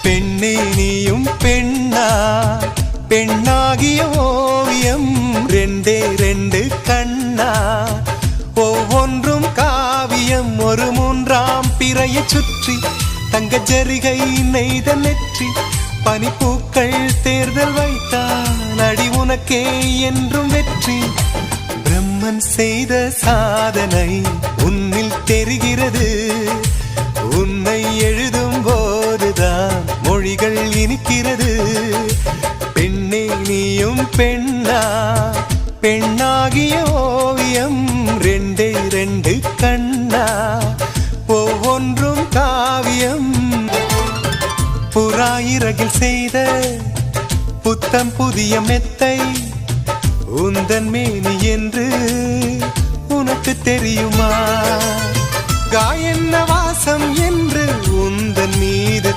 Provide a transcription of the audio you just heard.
பெண்ணே நீயும் பெண்ணா, பெண்ணாகிய ஓவியம் ரெண்டே ரெண்டு கண்ணா, ஒவ்வொன்றும் காவியம் ஒரு மூன்றாம் பிறையை சுற்றி தங்க ஜரிகை நெய்த நெற்றி பனிப்பூக்கள் தேர்தல் வைத்தான் அடி உனக்கே என்றும் வெற்றி. பிரம்மன் செய்த சாதனை உன்னில் தெரிகிறது, உன்னை எழுதும் போதுதான் மொழிகள் இனிக்கிறது. பெண்ணே நீயும் பெண்ணா, பெண்ணாகிய ஓவியம் ரெண்டே ரெண்டு கண்ணா, ஒவ்வொன்றும் காவியம். புறாயிரகில் செய்த புத்தம் புதிய மெத்தை உந்தன் மேனி என்று உனக்கு தெரியுமா? காயன்ன வாசம் என்று உந்தன் மீது